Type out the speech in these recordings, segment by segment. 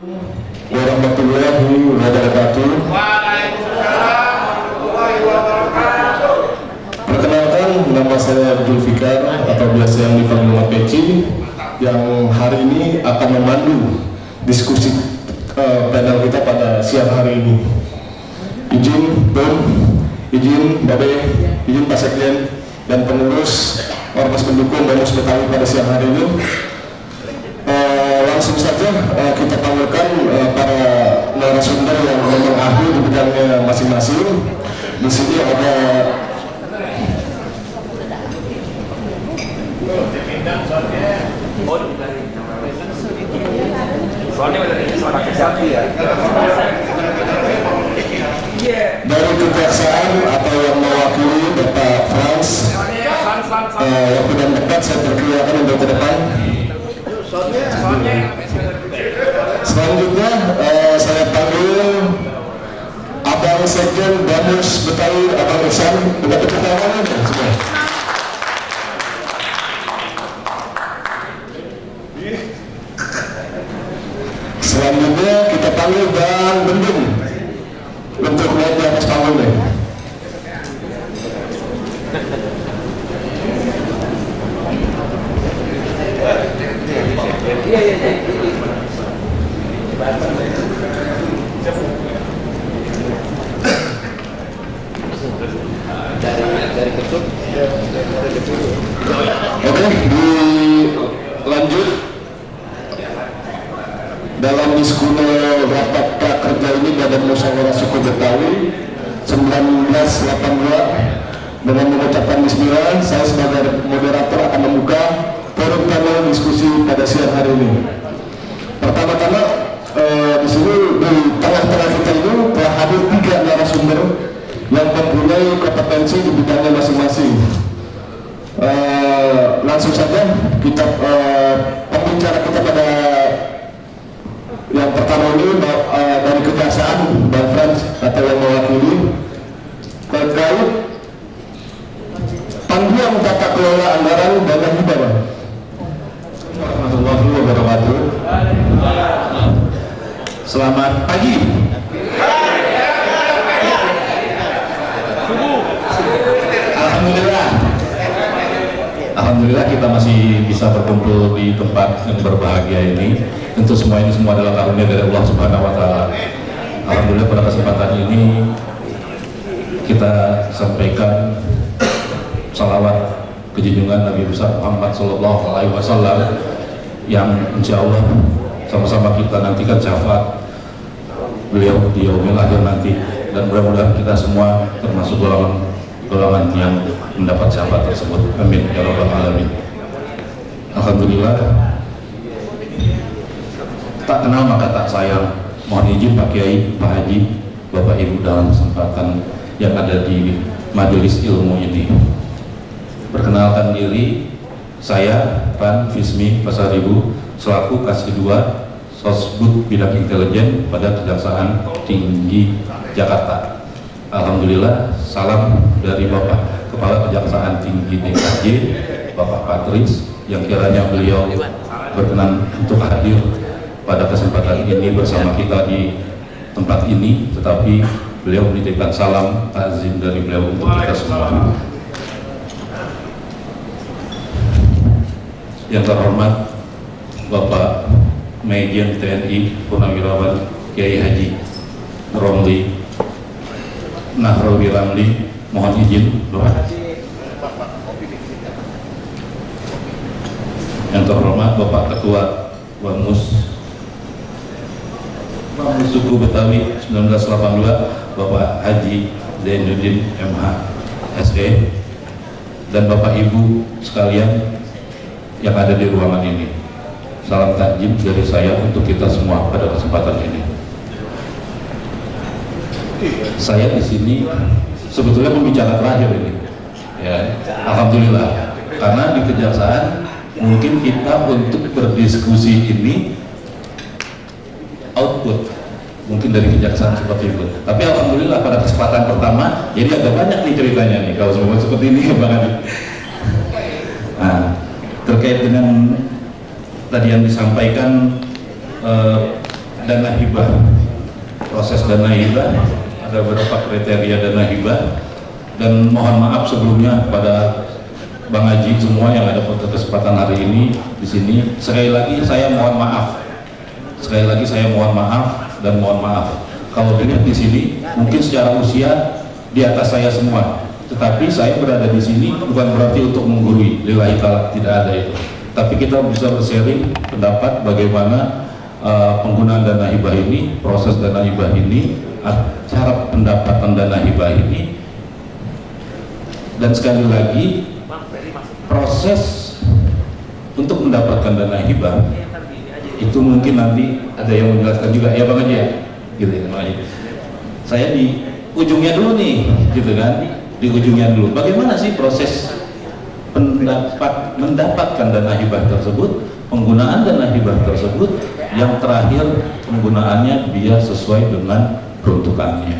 warahmatullahi wabarakatuh. Waalaikumsalam warahmatullahi wabarakatuh. Perkenalkan, nama saya Abdul Fikar atau biasa yang dipanggil Mas Peci, yang hari ini akan memandu diskusi panel kita pada siang hari ini. Izin Bung, izin Babe, izin Pak Sekjen dan pengurus Ormas pendukung Bamus Betawi pada siang hari ini. Langsung saja kita panggilkan para narasumber yang memang ahli di bidangnya masing-masing. Di sini ada dari kejaksaan atau yang mewakili Bapak Frans. Yang sudah dekat saya perkenalkan untuk ke depan. Selanjutnya saya panggil Abang Sekjen Bamus Betawi, Abang Iksan. Udah tepuk tangan semua. Selanjutnya kita panggil Bang Bendung untuk naik di atas panggung nih. Oke, dilanjut. Dalam diskusi rapat prakerja ini Badan Musyawarah Suku Betawi 1982 dengan mengucapkan bismillah, saya sebagai moderator akan membuka forum panel diskusi pada siang hari ini. Pertama-tama di sini di tengah-tengah kita ini telah hadir 3 narasumber yang mempunyai kompetensi di bidangnya masing-masing. Langsung saja kita pembicara kita pada yang pertama ini dari kejaksaan Bang Frans atau yang mewakili terkait panduan tata kelola anggaran dana hibah. Warahmatullahi wabarakatuh. Selamat pagi. Alhamdulillah kita masih bisa berkumpul di tempat yang berbahagia ini. Tentu semua adalah karunia dari Allah Subhanahu wa Ta'ala. Alhamdulillah pada kesempatan ini kita sampaikan salawat kejunjungan Nabi besar Muhammad Sallallahu Alaihi Wasallam yang insya Allah sama-sama kita nantikan syafaat beliau di yaumil akhir nanti, dan mudah-mudahan kita semua termasuk golongan yang mendapat syafaat tersebut. Amin ya rabbal alamin. Alhamdulillah, tak kenal maka tak sayang. Mohon izin Pak Kiai, Pak Haji, Bapak Ibu dalam kesempatan yang ada di majelis ilmu ini. Perkenalkan diri, saya Pan Fismi Pasaribu selaku Kasih 2 Sosbud Bidang Intelijen pada Kejaksaan Tinggi Jakarta. Alhamdulillah, salam dari Bapak Kepala Kejaksaan Tinggi DKJ, Bapak Patris, yang kiranya beliau berkenan untuk hadir pada kesempatan ini bersama kita di tempat ini, tetapi beliau menitipkan salam takzim dari beliau untuk kita semua. Yang terhormat Bapak Majen TNI Purnawirawan Kiai Haji Romli Nahrul Ramli, mohon izin doa. Yang terhormat Bapak Ketua Bamus Suku Betawi 1982 Bapak Haji Zainuddin MH SE, dan Bapak Ibu sekalian yang ada di ruangan ini. Salam takjim dari saya untuk kita semua pada kesempatan ini. Saya di sini sebetulnya pembicara terakhir ini, ya, alhamdulillah, karena di kejaksaan mungkin kita untuk berdiskusi ini output mungkin dari kejaksaan seperti itu. Tapi alhamdulillah pada kesempatan pertama, jadi agak banyak nih ceritanya nih kalau semua seperti ini Bang Adi. Nah, terkait dengan tadi yang disampaikan dana hibah. Proses dana hibah, ada beberapa kriteria dana hibah, dan mohon maaf sebelumnya pada Bang Haji semua yang ada pada kesempatan hari ini di sini. Sekali lagi saya mohon maaf. Sekali lagi saya mohon maaf dan mohon maaf. Kalau dilihat di sini mungkin secara usia di atas saya semua, tetapi saya berada di sini bukan berarti untuk menggurui, lillahi ta'ala, tidak ada itu. Tapi kita bisa bersharing pendapat bagaimana penggunaan dana hibah ini, proses dana hibah ini, cara pendapatan dana hibah ini, dan sekali lagi proses untuk mendapatkan dana hibah itu mungkin nanti ada yang menjelaskan juga ya Bang Haji ya, gitu ya Bang Haji. Saya di ujungnya dulu nih, gitu kan, di ujungnya dulu. Bagaimana sih proses mendapatkan dana hibah tersebut, penggunaan dana hibah tersebut, yang terakhir penggunaannya biar sesuai dengan peruntukannya.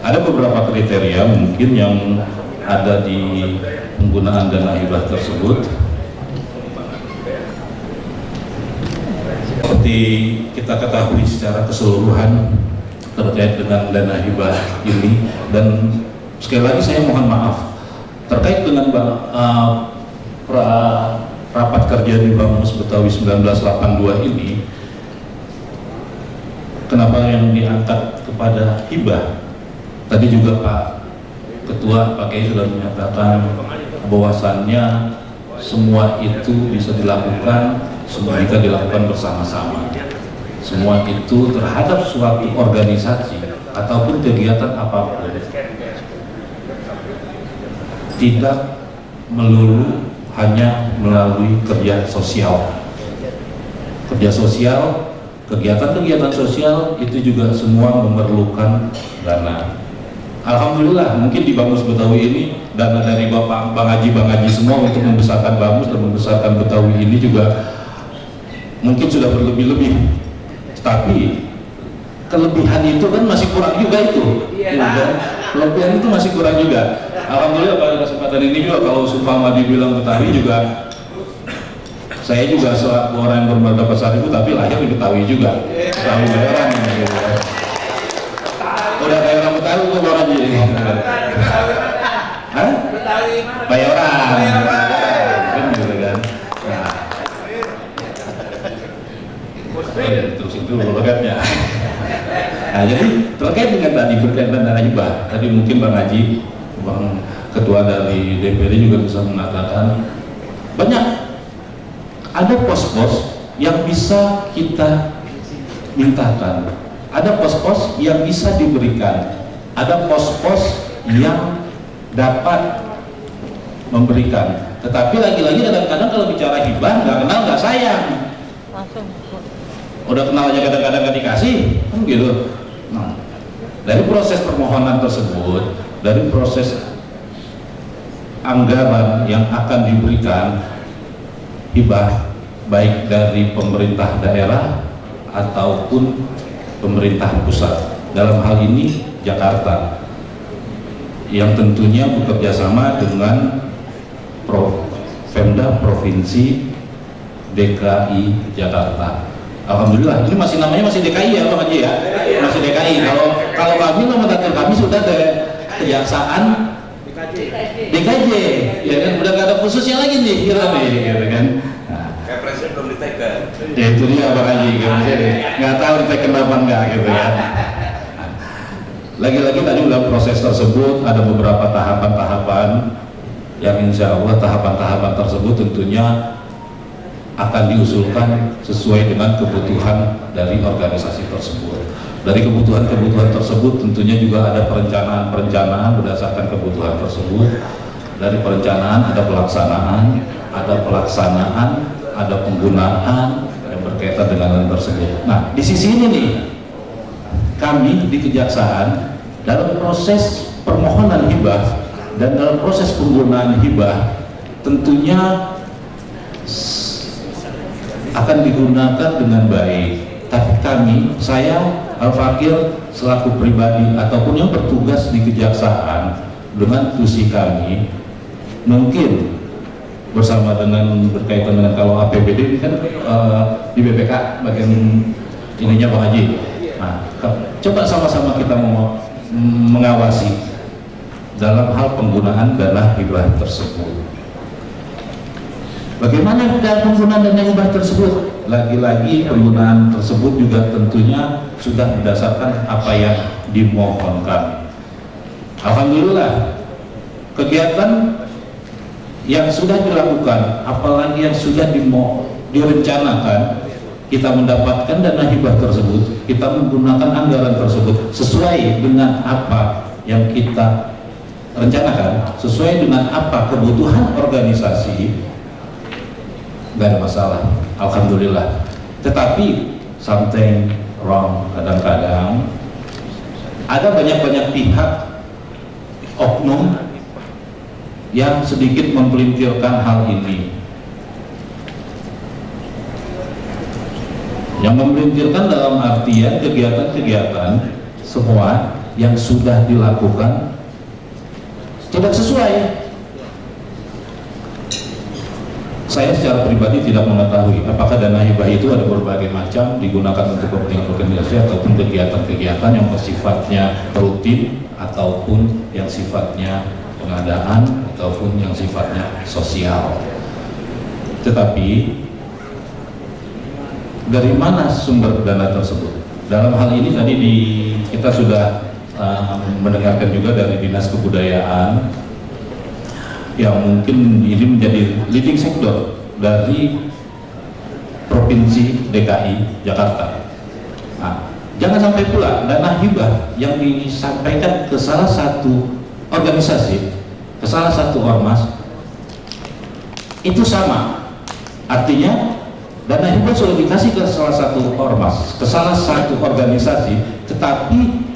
Ada beberapa kriteria mungkin yang ada di penggunaan dana hibah tersebut. Seperti kita ketahui secara keseluruhan terkait dengan dana hibah ini, dan sekali lagi saya mohon maaf terkait dengan rapat kerja di Bamus Betawi 1982 ini, kenapa yang diangkat kepada hibah? Tadi juga Pak Ketua Pak Kiai sudah menyatakan bahwasannya semua itu bisa dilakukan jika dilakukan bersama-sama. Semua itu terhadap suatu organisasi ataupun kegiatan apapun tidak melulu hanya melalui kerja sosial. Kerja sosial, kegiatan-kegiatan sosial itu juga semua memerlukan dana. Alhamdulillah mungkin di Bamus Betawi ini dana dari Bapak Bang Haji semua untuk membesarkan Bamus dan membesarkan Betawi ini juga mungkin sudah berlebih-lebih. Tapi kelebihan itu kan masih kurang juga itu. Kelebihan itu masih kurang juga. Alhamdulillah pada kesempatan ini juga kalau seumpama dibilang Betawi juga, saya juga selaku orang yang bermarga besar itu tapi lahir di Betawi juga, Betawi Bayoran gitu. Udah kayak orang Betawi tuh Bang Haji. Hah? Bayoran. Kan gitu kan. Nah, terus itu logatnya. Nah, jadi terkait dengan tadi berkaitan dana hibah, tadi mungkin Bang Haji, Bang Ketua dari DPD juga bisa mengatakan banyak ada pos-pos yang bisa kita mintakan, ada pos-pos yang bisa diberikan, ada pos-pos yang dapat memberikan. Tetapi lagi-lagi kadang-kadang kalau bicara hibah nggak kenal nggak sayang, udah kenal aja kadang-kadang nggak dikasih, kan gitu. Nah, dari proses permohonan tersebut, dari proses anggaran yang akan diberikan hibah baik dari pemerintah daerah ataupun pemerintah pusat, dalam hal ini Jakarta, yang tentunya bekerja sama dengan Pemda Provinsi DKI Jakarta. Alhamdulillah ini masih namanya masih DKI ya Bang Haji ya, masih DKI. Kalau kami nomenklatur kami sudah dari Kejaksaan DKJ, ya kan, udah gak ada khususnya lagi nih, gitu kan. Nah, Presiden belum diteken. ya itu dia Bang Haji, nggak tahu diteken apa enggak gitu ya. Lagi-lagi tadi dalam proses tersebut ada beberapa tahapan-tahapan yang insya Allah tahapan-tahapan tersebut tentunya akan diusulkan sesuai dengan kebutuhan dari organisasi tersebut. Dari kebutuhan-kebutuhan tersebut tentunya juga ada perencanaan-perencanaan berdasarkan kebutuhan tersebut. Dari perencanaan ada pelaksanaan, ada penggunaan yang berkaitan dengan hal tersebut. Nah, di sisi ini nih, kami di Kejaksaan dalam proses permohonan hibah dan dalam proses penggunaan hibah tentunya akan digunakan dengan baik. Tapi kami, saya Al-Fakir selaku pribadi ataupun yang bertugas di Kejaksaan dengan fungsi kami, mungkin bersama dengan berkaitan dengan kalau APBD ini kan di BPK bagian ininya Bang Haji. Nah, coba sama-sama kita mengawasi dalam hal penggunaan dana hibah tersebut. Bagaimana dalam penggunaan dana hibah tersebut? Lagi-lagi penggunaan tersebut juga tentunya sudah berdasarkan apa yang dimohonkan. Alhamdulillah, kegiatan yang sudah dilakukan, apalagi yang sudah direncanakan, kita mendapatkan dana hibah tersebut, kita menggunakan anggaran tersebut sesuai dengan apa yang kita rencanakan, sesuai dengan apa kebutuhan organisasi, nggak ada masalah, alhamdulillah. Tetapi something wrong, kadang-kadang ada banyak pihak oknum yang sedikit mempelintirkan hal ini. Yang mempelintirkan dalam artian kegiatan-kegiatan semua yang sudah dilakukan tidak sesuai. Saya secara pribadi tidak mengetahui apakah dana hibah itu ada berbagai macam, digunakan untuk kepentingan organisasi ataupun kegiatan-kegiatan yang sifatnya rutin ataupun yang sifatnya pengadaan ataupun yang sifatnya sosial. Tetapi dari mana sumber dana tersebut? Dalam hal ini tadi kita sudah mendengarkan juga dari Dinas Kebudayaan yang mungkin ini menjadi leading sector dari Provinsi DKI Jakarta. Nah, jangan sampai pula dana hibah yang disampaikan ke salah satu organisasi, ke salah satu ormas itu sama. Artinya dana hibah sudah dikasih ke salah satu ormas, ke salah satu organisasi, tetapi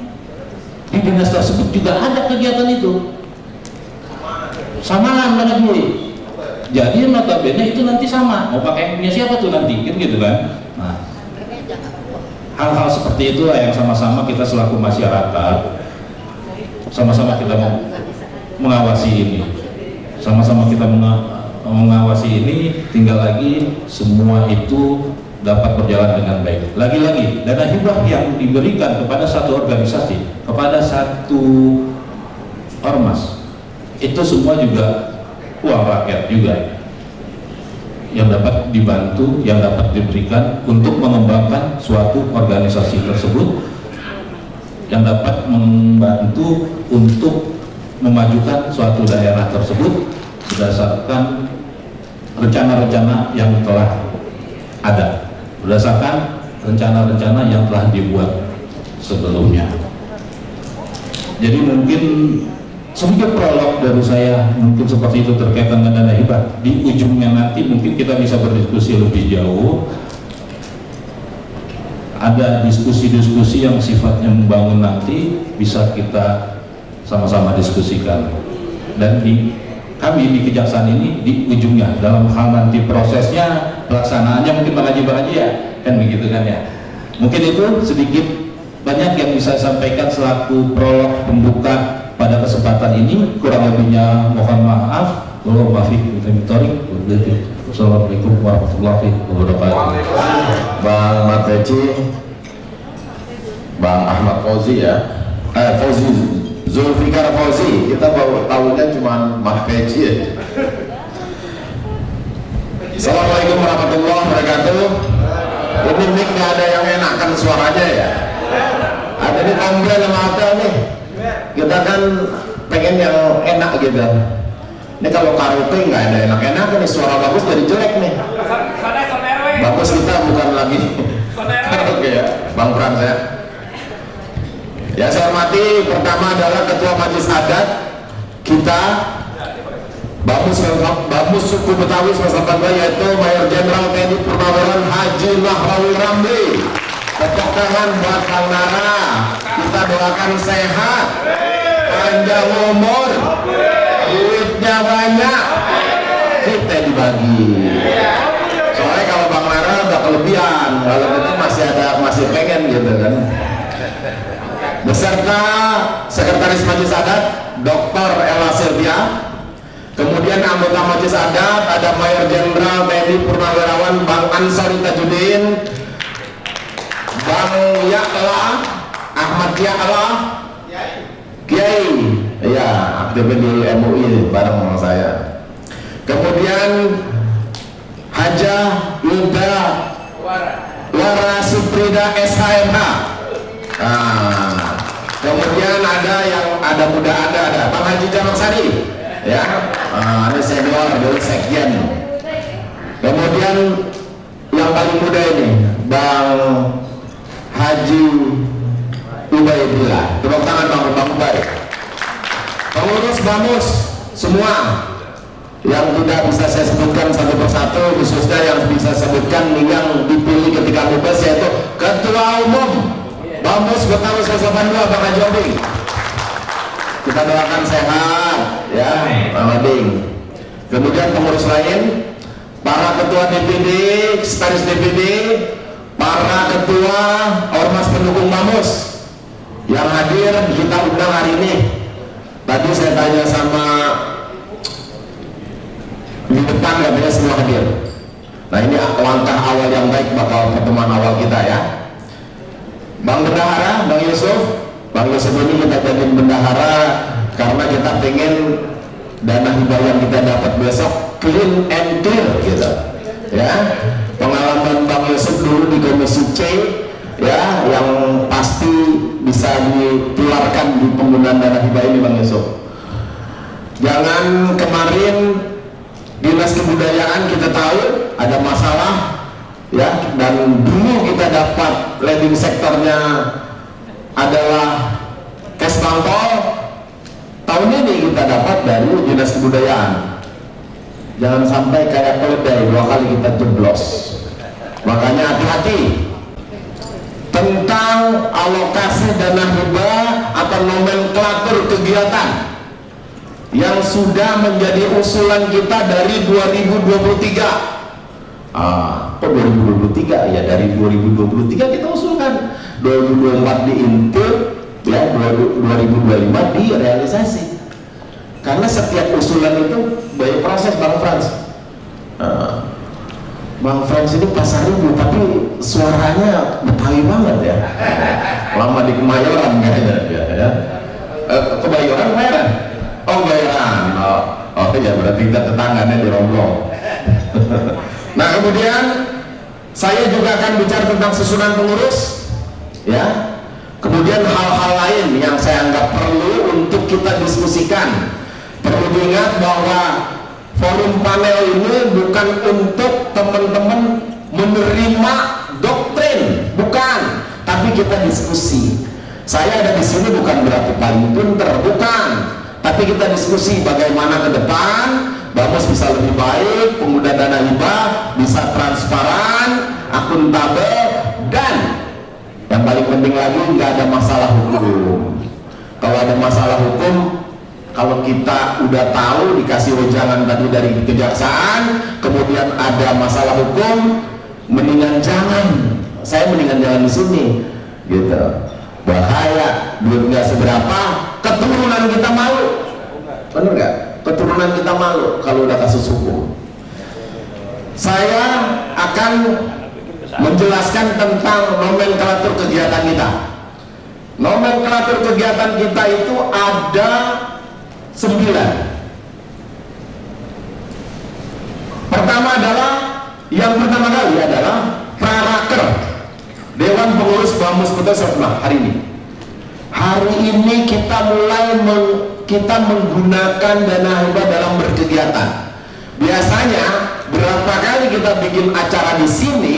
di dinas tersebut juga ada kegiatan itu. Samaan dana duit. Jadi notabene itu nanti sama. Mau pakai punya siapa tuh nanti? Kan gitu kan? Nah, hal-hal seperti itulah yang sama-sama kita selaku masyarakat sama-sama kita mengawasi ini. Sama-sama kita mengawasi ini, tinggal lagi semua itu dapat berjalan dengan baik. Lagi-lagi dana hibah yang diberikan kepada satu organisasi, kepada satu ormas, itu semua juga uang rakyat juga yang dapat dibantu, yang dapat diberikan untuk mengembangkan suatu organisasi tersebut, yang dapat membantu untuk memajukan suatu daerah tersebut berdasarkan rencana-rencana yang telah ada, berdasarkan rencana-rencana yang telah dibuat sebelumnya. Jadi mungkin sedikit prolog dari saya mungkin seperti itu terkait dengan dana hibah. Di ujungnya nanti mungkin kita bisa berdiskusi lebih jauh, ada diskusi-diskusi yang sifatnya membangun, nanti bisa kita sama-sama diskusikan. Dan kami di Kejaksaan ini di ujungnya dalam hal nanti prosesnya, pelaksanaannya mungkin Bang Haji ya, kan begitu kan ya. Mungkin itu sedikit banyak yang bisa saya sampaikan selaku prolog pembuka pada kesempatan ini. Kurang lebihnya mohon maaf. Assalamualaikum warahmatullahi wabarakatuh. Bang Mateci, Bang Ahmad Fauzi ya, Fauzi Zulfikar Fauzi, kita tahunya cuma Mateci ya. Assalamualaikum warahmatullahi wabarakatuh. Ini mic nggak ada yang enakan suaranya ya. Ada di komplain sama apa nih? Kita kan pengen yang enak gitu. Ini kalau karaoke nggak ada enak-enak nih, suara bagus jadi jelek nih. Bagus kita bukan lagi karaoke ya, Bang Frans ya. Ya saya hormati, pertama adalah Ketua Majelis Adat kita, Bamus Suku Betawi semester 2, yaitu Mayor Jenderal TNI Purnawirawan Haji Nahrawi Ramli. Tepuk tangan buat Kang Nara, kita doakan sehat, panjang umur, duitnya banyak, kita dibagi. Soalnya kalau Bang Nara udah kelebihan, kalau kita masih pengen gitu kan. Beserta Sekretaris Majelis Adat Dr. Ella Sylvia, kemudian anggota Majelis Adat ada Mayor Jenderal TNI Purnawirawan Bang Ansori Tajudin, Bang Ya'la Ahmad Ya'la Kiai, iya aktif di MUI bareng sama saya. Kemudian Hajah Yuda Wara Suprida SHMH. Kemudian ada muda ada Bang Haji Jamak Sari, ya, ini senior dari sekjen. Kemudian yang paling muda ini Bang Haji Ubaidillah. Tepuk tangan Bang Ubaid. Pengurus BAMUS semua yang tidak bisa saya sebutkan satu persatu, khususnya yang bisa sebutkan yang dipilih ketika bebas, yaitu Ketua Umum BAMUS Betawi 182 Bang Haji Oding. Kita doakan sehat ya Bang Oding. Kemudian pengurus lain, para ketua DPD, sekretaris DPD, para ketua ormas pendukung BAMUS yang hadir kita undang hari ini. Tadi saya tanya sama di depan, katanya semua hadir. Nah ini langkah awal yang baik bakal pertemuan awal kita ya. Bang Bendahara, Bang Yusuf ini kita jadi bendahara karena kita pengen dana hibah yang kita dapat besok clean and clear gitu ya. Pengalaman Bang Yusuf dulu di Komisi C ya, yang pasti bisa ditularkan di penggunaan dana hibah ini Bang Yusuf. Jangan kemarin Dinas Kebudayaan kita tahu ada masalah ya, dan dulu kita dapat leading sektornya adalah cash bangkol. Tahun ini kita dapat dari Dinas Kebudayaan. Jangan sampai kayak keledai 2 kali kita jeblos. Makanya hati-hati tentang alokasi dana hibah atau nomenklatur kegiatan yang sudah menjadi usulan kita dari 2023. Kok 2023? Ya dari 2023 kita usulkan, 2024 diinput ya, 2025 direalisasi. Karena setiap usulan itu banyak proses Bang Frans. Bang Frans ini Pasar Ibu tapi suaranya Betawi banget ya. Lama di Kemayoran kayaknya ya. Kebayoran Bayaran. Oh Bayaran. Oh ya berarti kita tetangganya di Romblong. Nah kemudian saya juga akan bicara tentang susunan pengurus ya. Kemudian hal-hal lain yang saya anggap perlu untuk kita diskusikan. Perlu diingat bahwa forum panel ini bukan untuk teman-teman menerima doktrin, bukan, tapi kita diskusi. Saya ada di sini bukan berarti paling pinter, bukan, tapi kita diskusi bagaimana ke depan BAMUS bisa lebih baik, pengguna dana hibah bisa transparan, akuntabel, dan yang paling penting lagi nggak ada masalah hukum. Kalau ada masalah hukum, kalau kita udah tahu dikasih wejangan tadi dari kejaksaan, kemudian ada masalah hukum, mendingan jangan. Saya mendingan jangan di sini, gitu. Bahaya, duit nggak seberapa, keturunan kita malu, bener nggak? Keturunan kita malu kalau udah kasus hukum. Saya akan menjelaskan tentang nomenklatur kegiatan kita. Nomenklatur kegiatan kita itu ada 9. Pertama adalah, yang pertama kali adalah Praraker, Dewan Pengurus BAMUS Kota Sofna hari ini. Hari ini kita mulai menggunakan dana hibah dalam berkegiatan. Biasanya berapa kali kita bikin acara di sini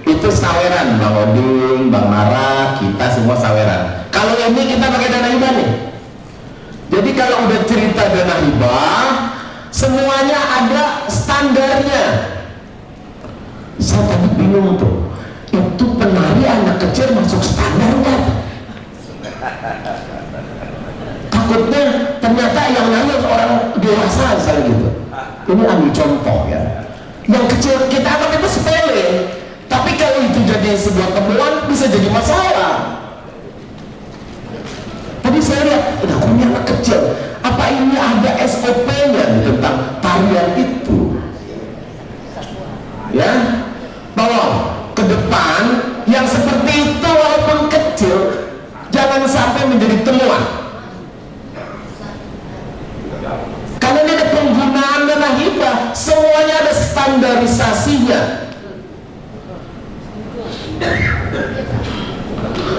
itu saweran, Bang Oding, Bang Nara, kita semua saweran. Kalau ini kita pakai dana hibah nih. Jadi kalau udah cerita dana hibah, semuanya ada standarnya. Saya tadi bingung tuh, itu penari anak kecil masuk standar nggak? Takutnya ternyata yang nanya orang dewasa misalnya gitu. Ini ambil contoh ya. Yang kecil kita anggap itu sepele, tapi kalau itu jadi sebuah temuan bisa jadi masalah. Tadi saya lihat, kok ini anak kecil, apa ini ada SOP-nya tentang tarian itu? Ya, tolong ke depan yang seperti itu standarisasinya.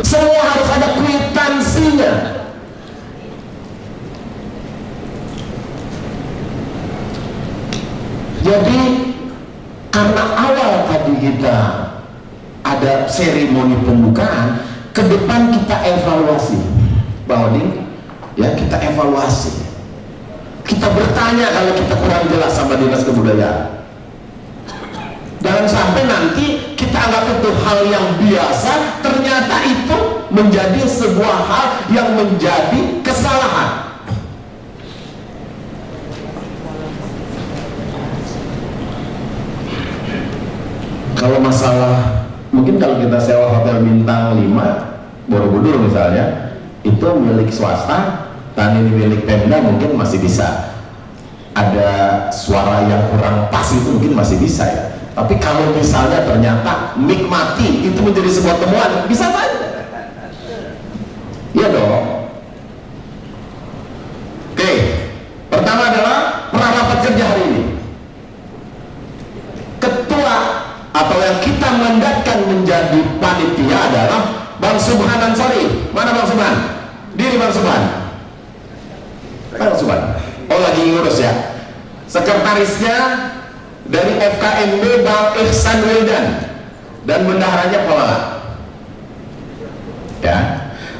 Semua harus ada kwitansinya. Jadi karena awal tadi kita ada seremoni pembukaan, ke depan kita evaluasi, Bang Odin, ya kita evaluasi. Kita bertanya kalau kita kurang jelas sama Dinas Kebudayaan. Jangan sampai nanti kita anggap itu hal yang biasa, ternyata itu menjadi sebuah hal yang menjadi kesalahan. Kalau masalah, mungkin kalau kita sewa hotel bintang 5 Borobudur misalnya, itu milik swasta, dan ini milik Pemda, mungkin masih bisa. Ada suara yang kurang pas itu mungkin masih bisa ya. Tapi kalau misalnya ternyata mic mati, itu menjadi sebuah temuan, bisa saja. Iya dong. Oke, pertama adalah rapat kerja hari ini. Ketua atau yang kita mandatkan menjadi panitia adalah Bang Subhan Ansori. Mana Bang Subhan? Diri Bang Subhan. Bang Subhan. Oh lagi ngurus ya. Sekretarisnya dari FKMB Bang Ihsan Wildan dan bendaharanya Polala. Ya.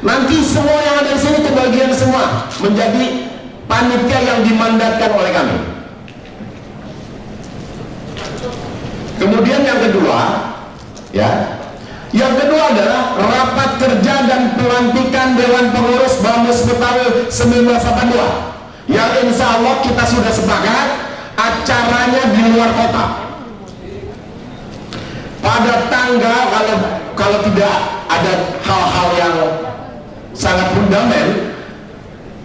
Nanti semua yang ada di sini kebagian semua menjadi panitia yang dimandatkan oleh kami. Kemudian yang kedua, ya, yang kedua adalah rapat kerja dan pelantikan Dewan Pengurus BAMUS Betawi 1982, yang insya Allah kita sudah sepakat acaranya di luar kota. Pada tanggal, kalau tidak ada hal-hal yang sangat fundamental,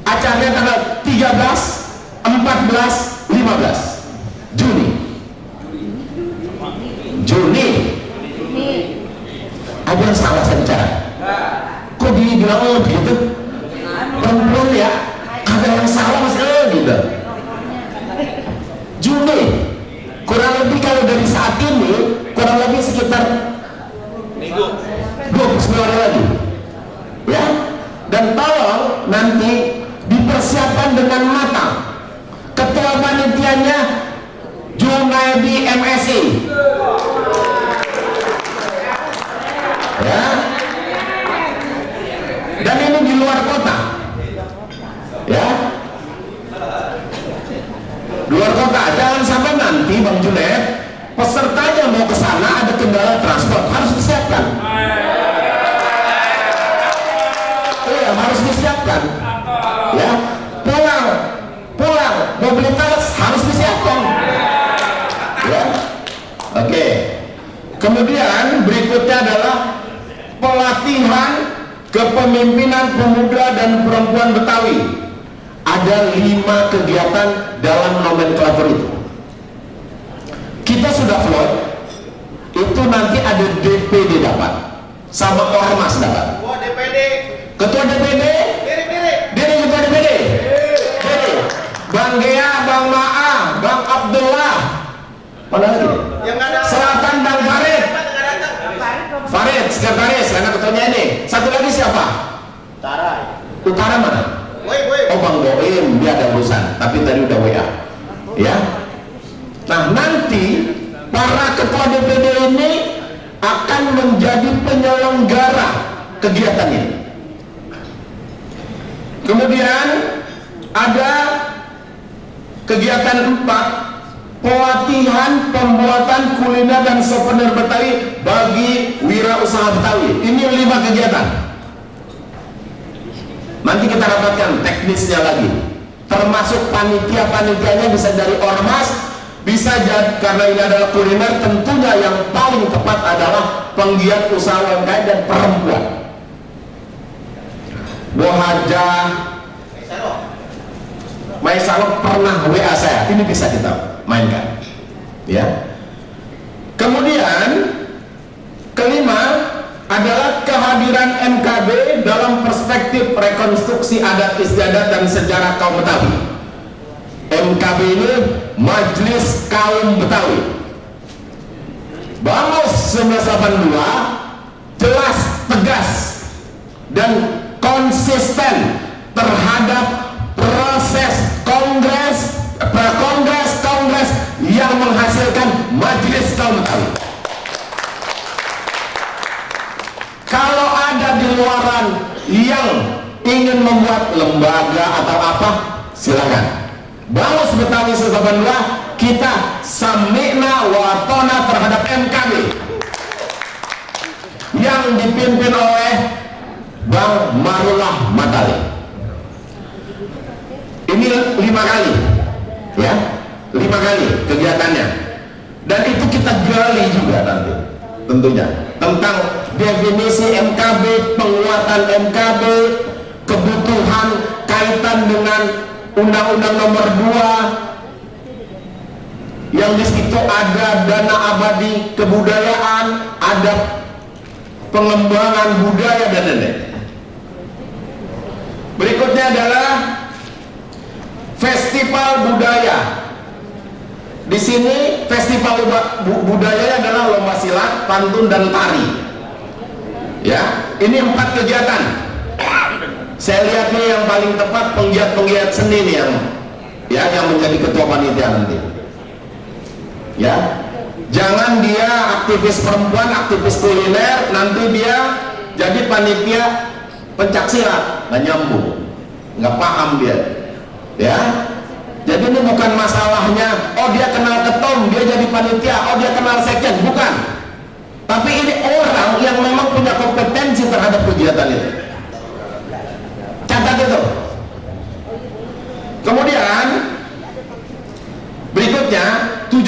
acaranya tanggal 13, 14, 15 Juni. Ada yang salah saya bicara? Kok dibilang begitu? Perempuan ya? Ada yang salah mas gitu. Juni, kurang lebih kalau dari saat ini kurang lebih sekitar 29 hari lagi, ya. Dan tolong nanti dipersiapkan dengan matang. Ketua panitianya Junaidi MSI, ya. Dan ini di luar kota, ya. Luar kota, jangan sampai nanti Bang Junaid pesertanya mau ke sana ada kendala transport, harus disiapkan. Iya, harus disiapkan. Ya, pulang, mobilitas harus disiapkan. Ya, oke. Kemudian berikutnya adalah pelatihan kepemimpinan pemuda dan perempuan Betawi. Ada 5 kegiatan dalam nomenklatur itu. Kita sudah float, itu nanti ada DPD dapat, sama ormas dapat. Ketua DPD, diri ketua DPD, Bang Gea, Bang Ma'a, Bang Abdullah, mana lagi? Selatan Bang Farid, sekretaris, karena ketuanya ini. Satu lagi siapa? Utara mana? Oh Bang Boim, dia ada urusan, tapi tadi udah WA, ya. Nah nanti para ketua DPD ini akan menjadi penyelenggara kegiatan ini. Kemudian ada kegiatan 4, pelatihan pembuatan kuliner dan souvenir Betawi bagi wirausaha Betawi. Ini 5 kegiatan. Nanti kita rapatkan teknisnya lagi, termasuk panitia-panitianya bisa dari ormas, bisa jadi karena ini adalah kuliner, tentunya yang paling tepat adalah penggiat usaha UMKM dan perempuan. Bohaja Maisalo pernah WA saya, ini bisa kita mainkan, ya. Kemudian kelima adalah kehadiran MKB dalam perspektif rekonstruksi adat istiadat dan sejarah kaum Betawi. MKB ini Majelis Kaum Betawi. Bamus 1982 jelas, tegas, dan konsisten terhadap proses kongres yang menghasilkan Majelis Kaum Betawi. Kalau ada di luaran yang ingin membuat lembaga atau apa, silakan. Bamus Betawi 1982, kita sami'na wa ta'na terhadap MKB yang dipimpin oleh Bang Marullah Matali. Ini 5 kali, ya, 5 kali kegiatannya, dan itu kita gali juga nanti tentunya tentang definisi MKB, penguatan MKB, kebutuhan kaitan dengan Undang-Undang Nomor 2 yang di situ ada dana abadi kebudayaan, ada pengembangan budaya dan lain-lain. Berikutnya adalah festival budaya. Di sini festival budaya adalah lomba silat, pantun, dan tari. Ya, ini 4 kegiatan. Saya lihat nih yang paling tepat penggiat seni nih yang menjadi ketua panitia nanti. Ya, jangan dia aktivis perempuan, aktivis kuliner, nanti dia jadi panitia pencak silat, nggak nyambung, nggak paham dia. Ya, jadi ini bukan masalahnya, oh dia kenal ketum, dia jadi panitia, oh dia kenal sekjen, bukan. Tapi ini orang yang memang punya kompetensi terhadap kegiatan itu. Catat itu. Kemudian berikutnya 7,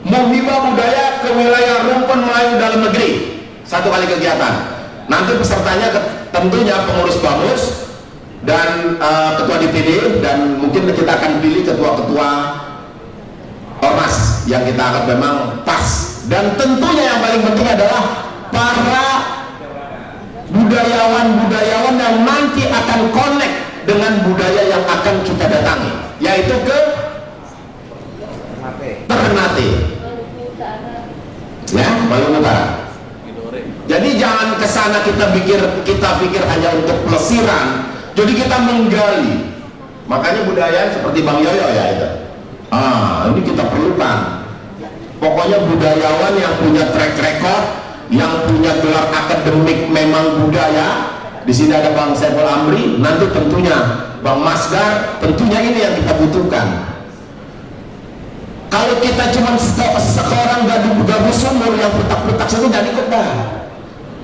menghibah budaya ke wilayah rumpun Melayu dalam negeri, 1 kali kegiatan. Nanti pesertanya tentunya pengurus Bamus dan ketua DPD, dan mungkin kita akan pilih ketua-ketua ormas yang kita anggap memang pas. Dan tentunya yang paling penting adalah para budayawan yang nanti akan connect dengan budaya yang akan kita datangi, yaitu ke Ternate, ya, Maluku Utara. Jadi jangan kesana kita pikir hanya untuk pelesiran, jadi kita menggali. Makanya budaya seperti Bang Yoyo ya itu. Ini kita perlukan. Pokoknya budayawan yang punya track record, yang punya gelar akademik memang budaya. Di sini ada Bang Saiful Amri, nanti tentunya Bang Masdar, tentunya ini yang kita butuhkan. Kalau kita cuma seorang gabus sumur yang putak-putak situ, jadi ikut dah.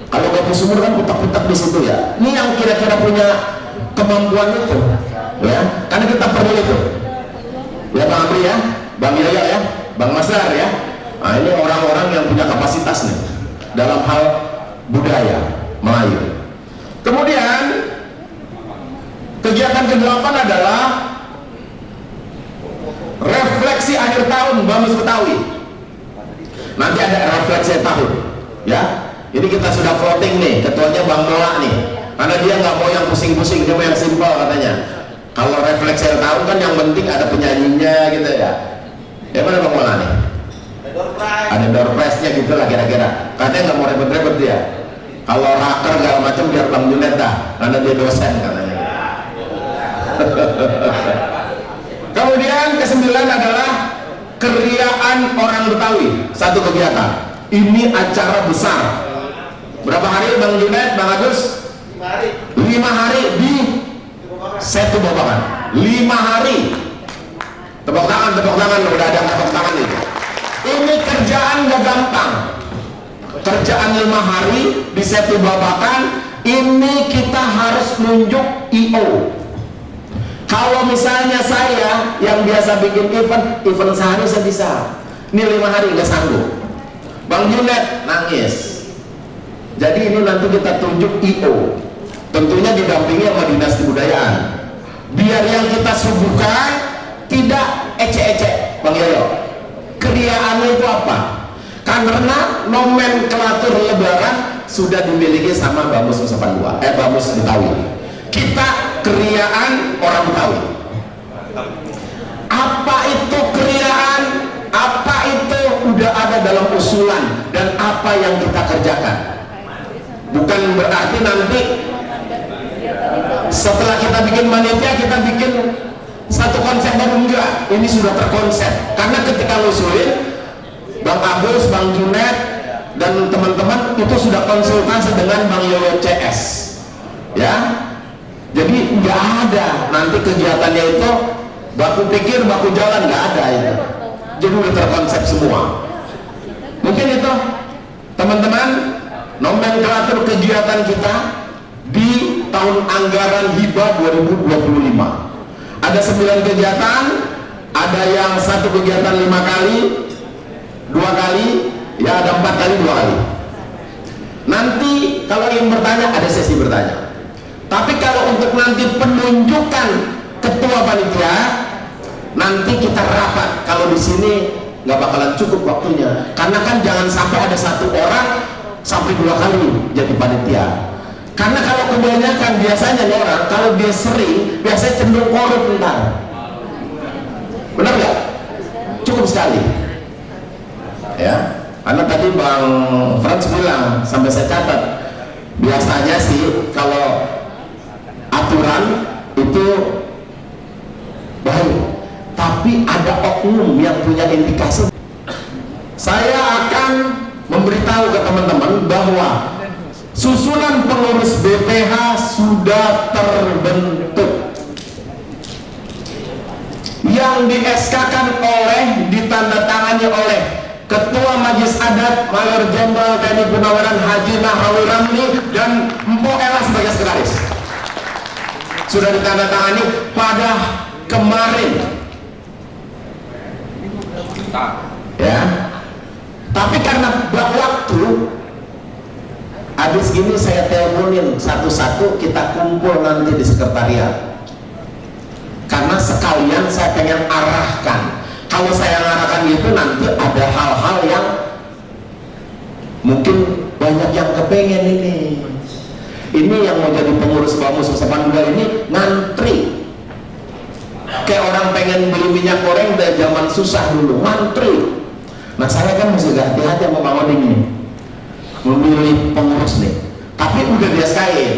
Kalau gabus sumur kan putak-putak di situ ya. Ini yang kira-kira punya kemampuan itu, ya. Karena kita perlu itu. Ya Bang Amri ya, Bang Yoyo ya, Bang Masdar ya. Nah, ini orang-orang yang punya kapasitas nih dalam hal budaya Melayu. Kemudian kegiatan ke-8 adalah refleksi akhir tahun Bamus Betawi. Nanti ada refleksi tahun, ya. Ini kita sudah voting nih, ketuanya Bang Mola nih, karena dia nggak mau yang pusing-pusing, dia mau yang simpel katanya. Kalau refleksi akhir tahun kan yang penting ada penyanyinya gitu ya. Ya mana Bang Mola nih? Ada door prize-nya gitu lah kira-kira. Katanya nggak mau ribet-ribet dia. Kalau raker segala macam biar Bang Junet dah, karena dia dosen katanya. Kemudian ke-9 adalah keriaan orang Betawi, 1 kegiatan. Ini acara besar. Berapa hari Bang Junet, Bang Agus? 5 hari di Setu Babakan. 5 hari. Tepuk tangan, udah ada tepuk tangan itu. Ini kerjaan gak gampang. Kerjaan 5 hari di Setu Babakan. Ini kita harus nunjuk IO. Kalau misalnya saya yang biasa bikin event sehari saya bisa. Ini 5 hari nggak sanggup. Bang Junet nangis. Jadi ini nanti kita tunjuk IO. Tentunya didampingi sama Dinas Kebudayaan. Biar yang kita suguhkan tidak ecek-ecek, Bang Yoyo. Keriaannya itu apa? Karena nomenklatur lebaran sudah dimiliki sama Bamus 82, Bamus Betawi. Kita keriaan orang Betawi. Apa itu keriaan? Apa itu udah ada dalam usulan dan apa yang kita kerjakan. Bukan berarti nanti setelah kita bikin panitia kita bikin satu konsep baru, enggak. Ini sudah terkonsep, karena ketika ngusulin Bang Agus, Bang Junet dan teman-teman itu sudah konsultasi dengan Bang Yoyo CS, ya. Jadi nggak ada nanti kegiatannya itu baku pikir baku jalan, nggak ada itu. Jadi udah terkonsep semua. Mungkin itu teman-teman nomenklatur kegiatan kita di tahun anggaran hibah 2025. Ada 9 kegiatan, ada yang satu kegiatan 5 kali, 2 kali, ya ada 4 kali 2 kali. Nanti kalau ingin bertanya ada sesi bertanya. Tapi kalau untuk nanti penunjukan ketua panitia, nanti kita rapat. Kalau di sini nggak bakalan cukup waktunya, karena kan jangan sampai ada satu orang sampai 2 kali jadi panitia. Karena kalau kebanyakan biasanya nih orang kalau dia sering biasanya cenderung korup ntar. Benar nggak? Cukup sekali. Ya, karena tadi Bang Frans bilang, sampai saya catat, biasanya sih kalau aturan itu baik, tapi ada oknum yang punya indikasi. Saya akan memberitahu ke teman-teman bahwa susunan pengurus BPH sudah terbentuk, yang di SK-kan oleh, ditandatangani oleh Ketua Majelis Adat Mayor Jenderal TNI Purnaweran Haji Nahrawi Ramli dan Mpok Ella sebagai sekretaris. Sudah ditandatangani pada kemarin, ya. Tapi karena waktu, habis ini saya teleponin satu-satu, kita kumpul nanti di sekretariat. Karena sekalian saya pengen arahkan. Kalau saya arahkan gitu nanti ada hal-hal yang mungkin banyak yang kepengen ini. Ini yang mau jadi pengurus Bamus 82 ini ngantri. Kayak orang pengen beli minyak goreng dari zaman susah dulu, ngantri. Nah saya kan mesti hati-hati sama Bang Oding nih, memilih pengurus nih. Tapi udah di SK-in,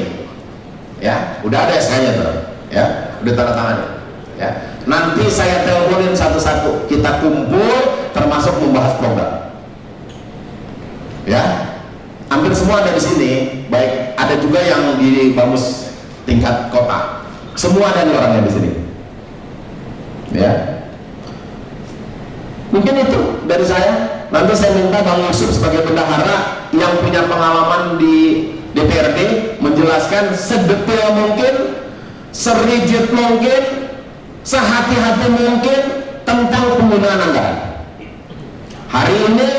ya, udah ada SK-nya tuh, ya, udah tanda tangan, ya. Nanti saya teleponin satu-satu, kita kumpul, termasuk membahas program, ya. Hampir semua ada di sini, baik ada juga yang di Bamus tingkat kota, semua ada nih orangnya di sini, ya. Mungkin itu dari saya. Nanti saya minta Bang Yusuf sebagai bendahara yang punya pengalaman di DPRD menjelaskan sedetail mungkin, serigid mungkin, sehati-hati mungkin tentang penggunaan anggaran. Hari ini,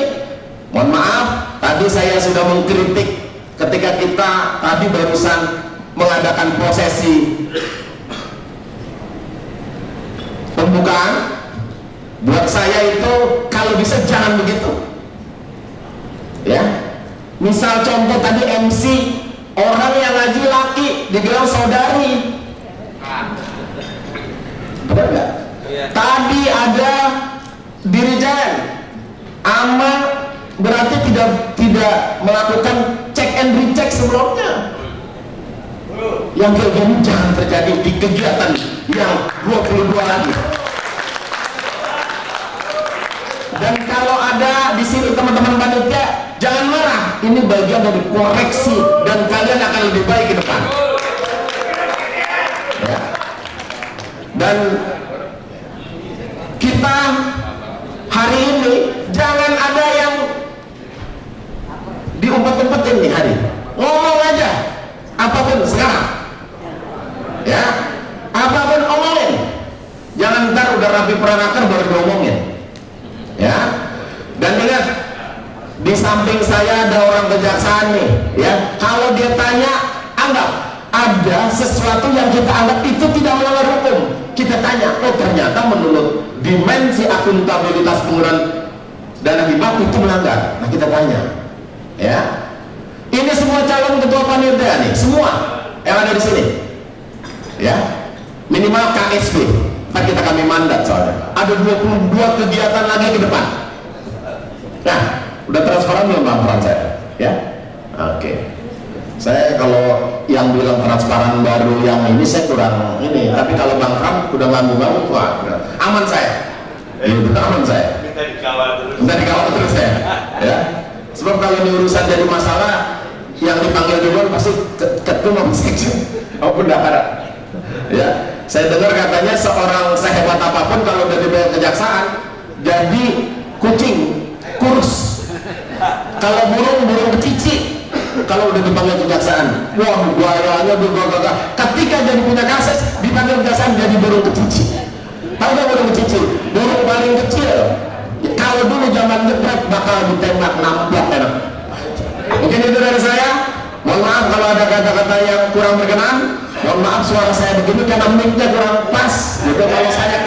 mohon maaf, tadi saya sudah mengkritik ketika kita tadi barusan mengadakan prosesi pembukaan. Buat saya itu kalau bisa jangan begitu, ya. Misal contoh tadi MC, orang yang ngaji laki dibilang saudari, benar nggak? Tadi ada dirijen, ama berarti tidak melakukan cek and recheck sebelumnya. Yang kayak gini jangan terjadi di kegiatan yang 22 lagi. Dan kalau ada di sini teman-teman panitia, jangan marah. Ini bagian dari koreksi dan kalian akan lebih baik ke depan. Ya. Dan kita hari ini jangan ada yang diumpet-umpetin nih hari. Ngomong aja, apapun sekarang. Ya, apapun omongin. Jangan ntar udah rapi peranakan baru diomongin. Ya, dan ingat di samping saya ada orang kejaksaan nih, ya. Kalau dia tanya, anggap ada sesuatu yang kita anggap itu tidak melanggar hukum, kita tanya, oh ternyata menurut dimensi akuntabilitas penggunaan dana hibah itu melanggar. Nah kita tanya, ya. Ini semua calon ketua panitia nih, semua yang ada di sini, ya. Minimal KSB. Ntar kita kami mandat soalnya ada 22 kegiatan lagi ke depan. Nah Udah transparan belum Bang Fran saya? Ya? Oke. Saya kalau yang bilang transparan baru yang ini saya kurang ini, tapi kalau Bang Fran udah ngangguk-ngangguk, wah aman saya. Itu aman saya. Minta dikawal terus. Minta dikawal terus ya. Ya. Sebab kalau ini urusan jadi masalah, yang dipanggil duluan pasti ketum atau section, oh bendahara. Ya. Saya dengar katanya seorang sehebat apapun kalau udah dibayar kejaksaan jadi kucing kurus, kalau burung kecici kalau udah dipanggil kejaksaan. Wah buayanya bergagah, ketika jadi punya kasus dipanggil kejaksaan jadi burung kecici. Tahu gak burung kecici? Burung paling kecil. Kalau dulu zaman dekat bakal ditembak nampak enak. Mungkin itu dari saya. Mohon maaf kalau ada kata-kata yang kurang berkenan. Mohon maaf suara saya begini karena mic-nya kurang pas. Gitu kalau saya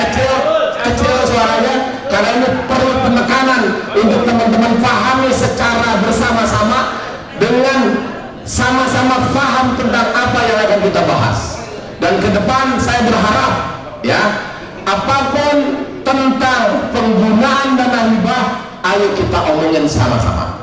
kecil suaranya, karena ini perlu penekanan untuk teman-teman pahami secara bersama-sama dengan sama-sama paham tentang apa yang akan kita bahas. Dan ke depan saya berharap ya, apapun tentang penggunaan dana hibah, ayo kita omongin sama-sama.